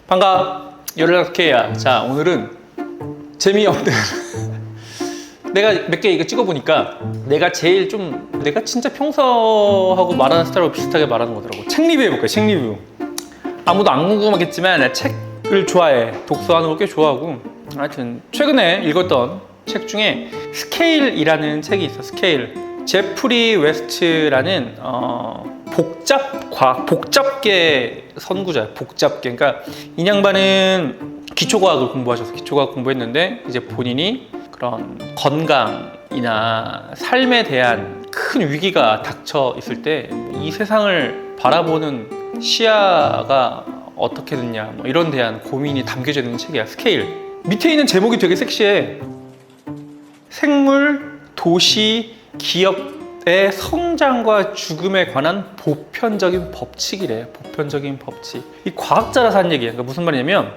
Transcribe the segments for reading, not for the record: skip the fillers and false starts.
반가. 열일케이야. 자, 오늘은 재미없는 내가 몇 개 이거 찍어보니까 내가 제일 좀 내가 진짜 평소하고 말하는 스타일하고 비슷하게 말하는 거더라고. 책 리뷰 해볼까요? 책 리뷰. 아무도 안 궁금하겠지만 나 책을 좋아해. 독서하는 걸 꽤 좋아하고. 하여튼 최근에 읽었던 책 중에 스케일이라는 책이 있어. 스케일. 제프리 웨스트라는 복잡계 선구자예요. 복잡계. 그러니까 이 양반은 기초과학을 공부하셔서 기초과학 공부했는데 이제 본인이 그런 건강이나 삶에 대한 큰 위기가 닥쳐 있을 때 이 세상을 바라보는 시야가 어떻게 됐냐 뭐 이런 대한 고민이 담겨져 있는 책이야. 스케일. 밑에 있는 제목이 되게 섹시해. 생물, 도시, 기업의 성장과 죽음에 관한 보편적인 법칙이래. 보편적인 법칙. 이 과학자라서 한 얘기야. 그러니까 무슨 말이냐면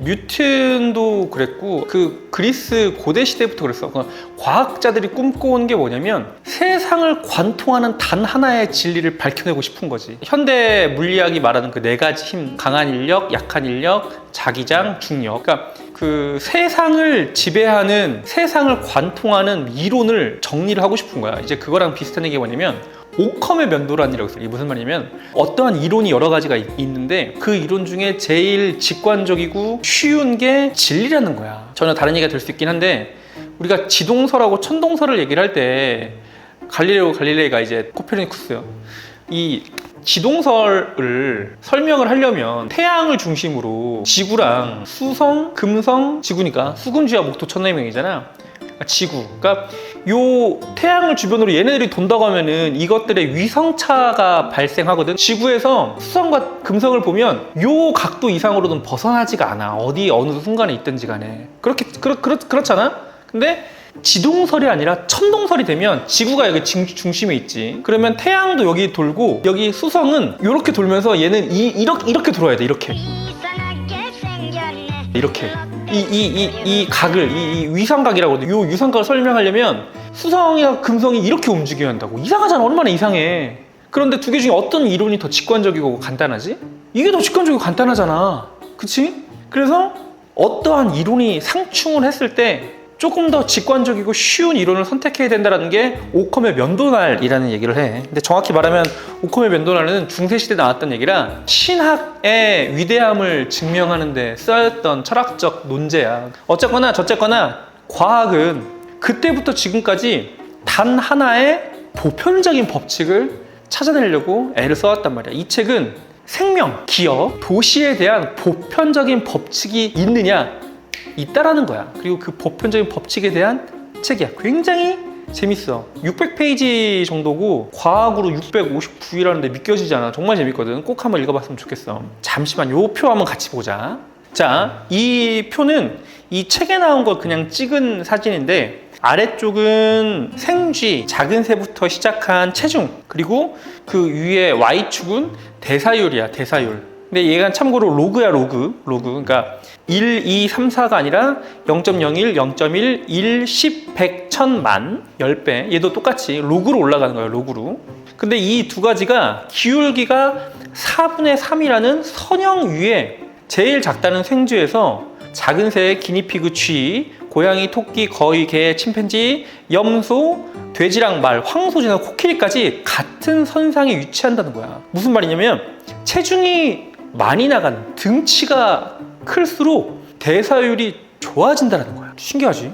뉴턴도 그랬고 그 그리스 고대 시대부터 그랬어. 그러니까 과학자들이 꿈꿔온 게 뭐냐면 세상을 관통하는 단 하나의 진리를 밝혀내고 싶은 거지. 현대 물리학이 말하는 그 네 가지 힘, 강한 인력, 약한 인력, 자기장, 중력. 그러니까 그 세상을 지배하는, 세상을 관통하는 이론을 정리를 하고 싶은 거야. 이제 그거랑 비슷한 얘기가 뭐냐면 오컴의 면도란이라고 있어요. 이게 무슨 말이냐면 어떠한 이론이 여러 가지가 있는데 그 이론 중에 제일 직관적이고 쉬운 게 진리라는 거야. 전혀 다른 얘기가 될 수 있긴 한데 우리가 지동설하고 천동설을 얘기를 할 때 갈릴레이가 이제 코페르니쿠스요. 이 지동설을 설명을 하려면 태양을 중심으로 지구랑 수성, 금성, 지구니까 수금주와 목토 천내명이잖아. 지구. 그러니까 요 태양을 주변으로 얘네들이 돈다고 하면은 이것들의 위성차가 발생하거든. 지구에서 수성과 금성을 보면 요 각도 이상으로는 벗어나지가 않아. 어디 어느 순간에 있든지 간에. 그렇잖아? 근데 지동설이 아니라 천동설이 되면 지구가 여기 중심에 있지. 그러면 태양도 여기 돌고 여기 수성은 이렇게 돌면서 얘는 이렇게 돌아야 돼. 이렇게 이 각을 이 위성각이라고 하거든. 이 위성각을 설명하려면 수성이나 금성이 이렇게 움직여야 한다고. 이상하잖아. 얼마나 이상해. 그런데 두 개 중에 어떤 이론이 더 직관적이고 간단하지? 이게 더 직관적이고 간단하잖아. 그치? 그래서 어떠한 이론이 상충을 했을 때 조금 더 직관적이고 쉬운 이론을 선택해야 된다는 게 오컴의 면도날이라는 얘기를 해. 근데 정확히 말하면 오컴의 면도날은 중세시대에 나왔던 얘기라 신학의 위대함을 증명하는 데 쓰였던 철학적 논제야. 어쨌거나 저쨌거나 과학은 그때부터 지금까지 단 하나의 보편적인 법칙을 찾아내려고 애를 써왔단 말이야. 이 책은 생명, 기업, 도시에 대한 보편적인 법칙이 있느냐? 있다라는 거야. 그리고 그 보편적인 법칙에 대한 책이야. 굉장히 재밌어. 600페이지 정도고 과학으로 659이라는데 믿겨지지 않아. 정말 재밌거든. 꼭 한번 읽어봤으면 좋겠어. 잠시만 요 표 한번 같이 보자. 자, 이 표는 이 책에 나온 거 그냥 찍은 사진인데 아래쪽은 생쥐, 작은 새부터 시작한 체중, 그리고 그 위에 Y축은 대사율이야. 대사율. 근데 얘가 참고로 로그야. 로그. 그러니까 1, 2, 3, 4가 아니라 0.01, 0.1, 1, 10, 100, 1000만 10배. 얘도 똑같이 로그로 올라가는 거예요. 로그로. 근데 이 두 가지가 기울기가 4분의 3이라는 선형 위에 제일 작다는 생쥐에서 작은 새, 기니피그, 쥐, 고양이, 토끼, 거위, 개, 침팬지, 염소, 돼지랑 말, 황소지나 코끼리까지 같은 선상에 위치한다는 거야. 무슨 말이냐면 체중이 많이 나간 등치가 클수록 대사율이 좋아진다는 거야. 신기하지?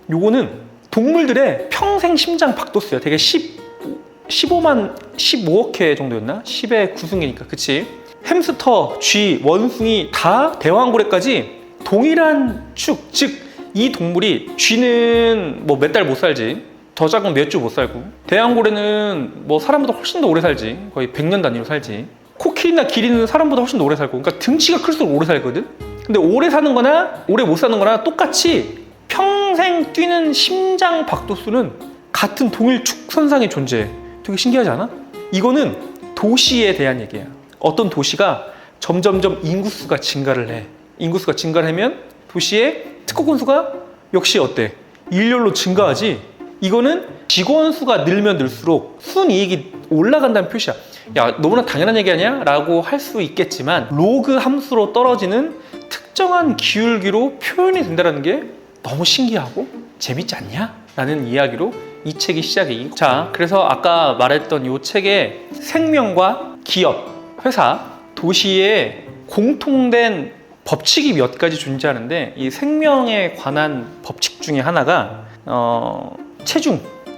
요거는 동물들의 평생 심장 박도수야. 되게 15억 회 정도였나? 10의 9승이니까. 그치? 햄스터, 쥐, 원숭이 다 대왕고래까지 동일한 축, 즉 이 동물이 쥐는 뭐 몇 달 못 살지. 더 작으면 몇 주 못 살고, 대왕고래는 뭐 사람보다 훨씬 더 오래 살지. 거의 100년 단위로 살지. 코끼리나 기린은 사람보다 훨씬 더 오래 살고. 그러니까 등치가 클수록 오래 살거든. 근데 오래 사는 거나 오래 못 사는 거나 똑같이 평생 뛰는 심장 박도수는 같은 동일 축선상에 존재해. 되게 신기하지 않아? 이거는 도시에 대한 얘기야. 어떤 도시가 점점점 인구수가 증가를 해. 인구수가 증가를 하면 도시의 특허 건수가 역시 어때? 일렬로 증가하지. 이거는 직원 수가 늘면 늘수록 순이익이 올라간다는 표시야. 야, 너무나 당연한 얘기 아니야? 라고 할 수 있겠지만 로그 함수로 떨어지는 특정한 기울기로 표현이 된다는 게 너무 신기하고 재밌지 않냐? 라는 이야기로 이 책이 시작이. 자, 그래서 아까 말했던 이 책에 생명과 기업, 회사, 도시에 공통된 법칙이 몇 가지 존재하는데 이 생명에 관한 법칙 중에 하나가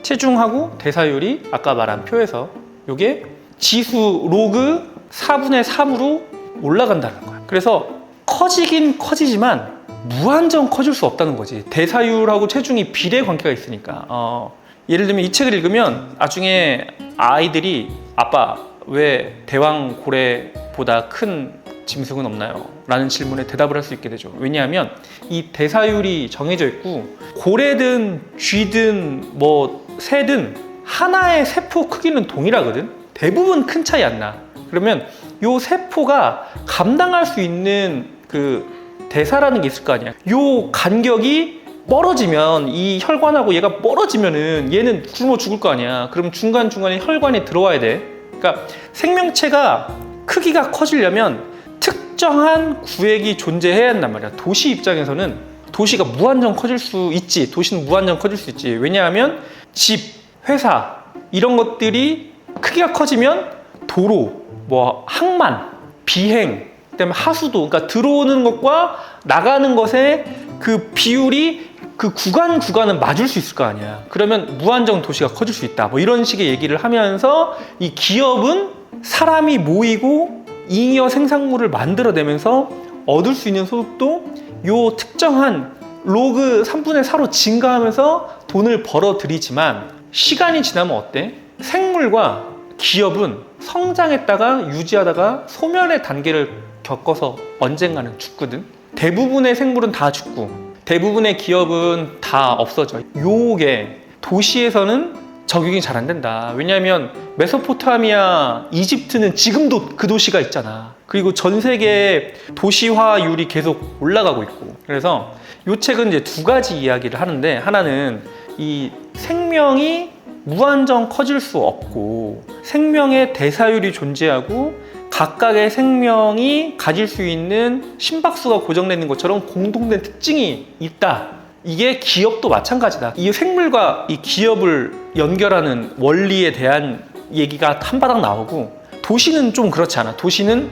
체중하고 대사율이 아까 말한 표에서 이게 지수 로그 4분의 3으로 올라간다는 거야. 그래서 커지긴 커지지만 무한정 커질 수 없다는 거지. 대사율하고 체중이 비례 관계가 있으니까. 예를 들면 이 책을 읽으면 나중에 아이들이 아빠 왜 대왕 고래보다 큰 짐승은 없나요? 라는 질문에 대답을 할 수 있게 되죠. 왜냐하면 이 대사율이 정해져 있고 고래든 쥐든 뭐 새든 하나의 세포 크기는 동일하거든. 대부분 큰 차이 안 나. 그러면 이 세포가 감당할 수 있는 그 대사라는 게 있을 거 아니야. 이 간격이 멀어지면 이 혈관하고 얘가 멀어지면은 얘는 굶어 죽을 거 아니야. 그럼 중간중간에 혈관이 들어와야 돼. 그러니까 생명체가 크기가 커지려면 특정한 구획이 존재해야 한단 말이야. 도시 입장에서는 도시가 무한정 커질 수 있지. 도시는 무한정 커질 수 있지. 왜냐하면 집, 회사 이런 것들이 크기가 커지면 도로, 뭐 항만, 비행, 그다음에 하수도, 그러니까 들어오는 것과 나가는 것의 그 비율이 그 구간은 맞을 수 있을 거 아니야. 그러면 무한정 도시가 커질 수 있다. 뭐 이런 식의 얘기를 하면서 이 기업은 사람이 모이고 잉여 생산물을 만들어내면서 얻을 수 있는 소득도 요 특정한 로그 3분의 4로 증가하면서 돈을 벌어들이지만 시간이 지나면 어때? 생물과 기업은 성장했다가 유지하다가 소멸의 단계를 겪어서 언젠가는 죽거든. 대부분의 생물은 다 죽고 대부분의 기업은 다 없어져. 요게 도시에서는 적용이 잘 안 된다. 왜냐하면 메소포타미아, 이집트는 지금도 그 도시가 있잖아. 그리고 전 세계 도시화율이 계속 올라가고 있고. 그래서 이 책은 이제 두 가지 이야기를 하는데, 하나는 이 생명이 무한정 커질 수 없고 생명의 대사율이 존재하고 각각의 생명이 가질 수 있는 심박수가 고정되는 것처럼 공통된 특징이 있다. 이게 기업도 마찬가지다. 이 생물과 이 기업을 연결하는 원리에 대한 얘기가 한바닥 나오고, 도시는 좀 그렇지 않아. 도시는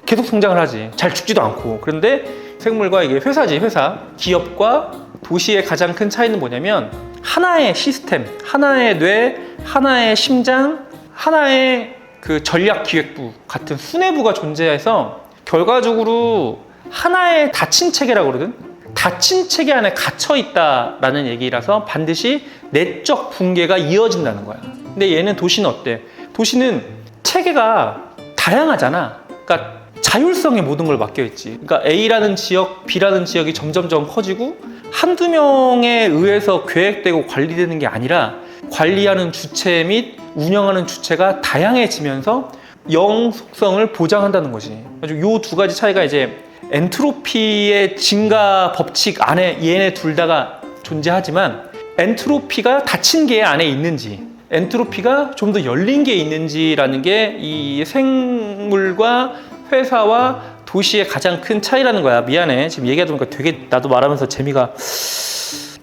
계속 성장을 하지. 잘 죽지도 않고. 그런데 생물과 이게 회사지, 회사. 기업과 도시의 가장 큰 차이는 뭐냐면 하나의 시스템, 하나의 뇌, 하나의 심장, 하나의 그 전략기획부 같은 수뇌부가 존재해서 결과적으로 하나의 닫힌 체계라고 그러거든. 닫힌 체계 안에 갇혀 있다라는 얘기라서 반드시 내적 붕괴가 이어진다는 거야. 근데 얘는 도시는 어때? 도시는 체계가 다양하잖아. 그러니까 자율성에 모든 걸 맡겨 있지. 그러니까 A라는 지역, B라는 지역이 점점점 커지고 한두 명에 의해서 계획되고 관리되는 게 아니라 관리하는 주체 및 운영하는 주체가 다양해지면서 영속성을 보장한다는 거지. 이 두 가지 차이가 이제 엔트로피의 증가 법칙 안에 얘네 둘 다가 존재하지만 엔트로피가 닫힌 게 안에 있는지 엔트로피가 좀 더 열린 게 있는지라는 게 이 생물과 회사와 도시의 가장 큰 차이라는 거야. 미안해. 지금 얘기하다 보니까 되게 나도 말하면서 재미가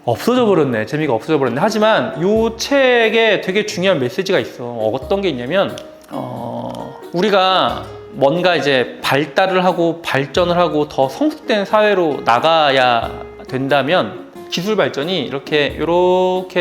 없어져 버렸네. 재미가 없어져 버렸네. 하지만 이 책에 되게 중요한 메시지가 있어. 어떤 게 있냐면 우리가 뭔가 이제 발달을 하고 발전을 하고 더 성숙된 사회로 나가야 된다면 기술 발전이 이렇게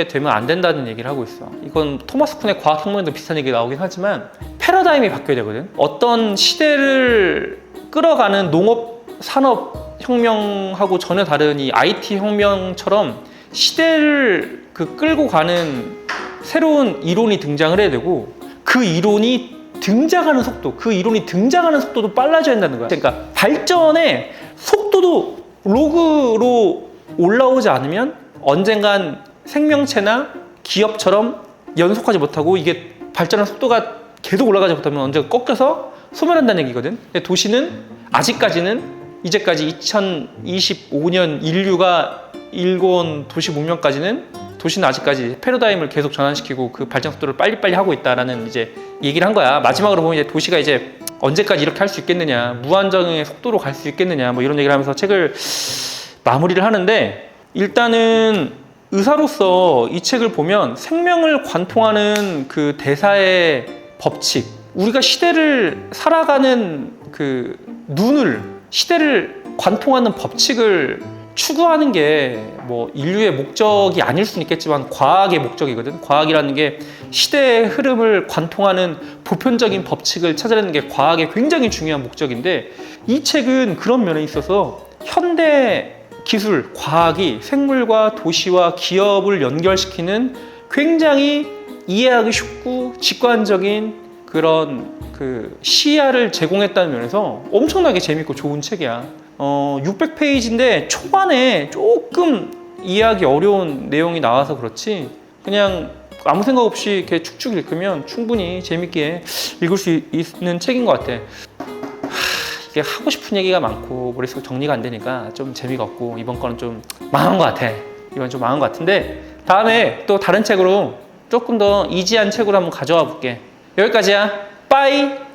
되면 안 된다는 얘기를 하고 있어. 이건 토마스 쿤의 과학혁명에도 비슷한 얘기가 나오긴 하지만 패러다임이 바뀌어야 되거든. 어떤 시대를 끌어가는 농업, 산업 혁명하고 전혀 다른 이 IT 혁명처럼 시대를 끌고 가는 새로운 이론이 등장을 해야 되고 그 이론이 등장하는 속도도 빨라져야 된다는 거야. 그러니까 발전의 속도도 로그로 올라오지 않으면 언젠간 생명체나 기업처럼 연속하지 못하고 이게 발전의 속도가 계속 올라가지 못하면 언젠가 꺾여서 소멸한다는 얘기거든. 근데 도시는 아직까지는 이제까지 2025년 인류가 일궈온 도시 문명까지는 도시는 아직까지 패러다임을 계속 전환시키고 그 발전 속도를 빨리빨리 하고 있다라는 이제 얘기를 한 거야. 마지막으로 보면 이제 도시가 이제 언제까지 이렇게 할 수 있겠느냐, 무한정의 속도로 갈 수 있겠느냐, 뭐 이런 얘기를 하면서 책을 마무리를 하는데, 일단은 의사로서 이 책을 보면 생명을 관통하는 그 대사의 법칙, 우리가 시대를 살아가는 그 시대를 관통하는 법칙을 추구하는 게 뭐 인류의 목적이 아닐 수는 있겠지만 과학의 목적이거든. 과학이라는 게 시대의 흐름을 관통하는 보편적인 법칙을 찾아내는 게 과학의 굉장히 중요한 목적인데, 이 책은 그런 면에 있어서 현대 기술, 과학이 생물과 도시와 기업을 연결시키는 굉장히 이해하기 쉽고 직관적인 그런 그 시야를 제공했다는 면에서 엄청나게 재밌고 좋은 책이야. 600페이지인데 초반에 조금 이해하기 어려운 내용이 나와서 그렇지, 그냥 아무 생각 없이 이렇게 축축 읽으면 충분히 재밌게 읽을 수 있는 책인 것 같아. 이게 하고 싶은 얘기가 많고 머릿속 정리가 안 되니까 좀 재미가 없고, 이번 거는 좀 망한 것 같아. 이건 좀 망한 것 같은데, 다음에 또 다른 책으로 조금 더 이지한 책으로 한번 가져와 볼게. 여기까지야. 빠이.